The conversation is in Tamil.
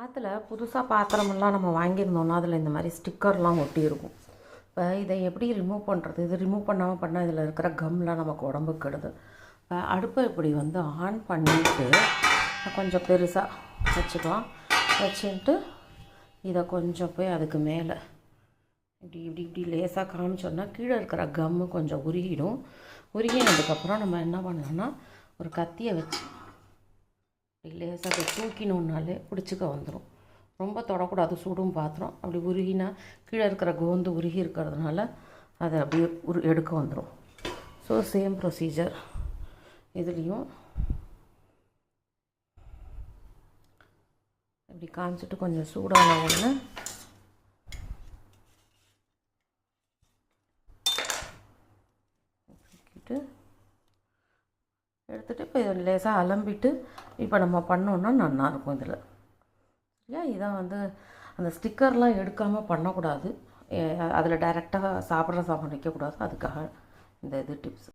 ஆற்றுல புதுசாக பாத்திரமெல்லாம் நம்ம வாங்கியிருந்தோம்னா அதில் இந்த மாதிரி ஸ்டிக்கர்லாம் ஒட்டியிருக்கும். இப்போ இதை எப்படி ரிமூவ் பண்ணுறது? இது ரிமூவ் பண்ணால் இதில் இருக்கிற கம்லாம் நமக்கு உடம்புக்கு கெடுது. இப்போ அடுப்பை இப்படி வந்து ஆன் பண்ணிவிட்டு கொஞ்சம் பெருசாக வச்சுக்கலாம். வச்சுட்டு இதை கொஞ்சம் போய் அதுக்கு மேலே இப்படி இப்படி இப்படி லேசாக காமிச்சோன்னா கீழே இருக்கிற கம்மு கொஞ்சம் உருகிடும். உருகினதுக்கப்புறம் நம்ம என்ன பண்ணலாம்னா ஒரு கத்தியை வச்சு இப்படி லேசாக அதை தூக்கினோன்னாலே பிடிச்சிக்க வந்துடும். ரொம்ப தொடக்கூடாது, சுடும் பாத்திரம். அப்படி உருகினா கீழே இருக்கிற கோந்து உருகி இருக்கிறதுனால அதை அப்படியே எடுக்க வந்துடும். ஸோ சேம் ப்ரொசீஜர் இதுலேயும் இப்படி காமிச்சிட்டு கொஞ்சம் சூடான உடனே எடுத்துகிட்டு இப்போ இதை லேசாக அலம்பிட்டு இப்போ நம்ம பண்ணோன்னா நல்லாயிருக்கும். இதில் ஏன் இதான் வந்து அந்த ஸ்டிக்கர்லாம் எடுக்காமல் பண்ணக்கூடாது. அதில் டைரெக்டாக சாப்பிட்ற சாப்பாடு வைக்கக்கூடாது. அதுக்காக இந்த இது டிப்ஸ்.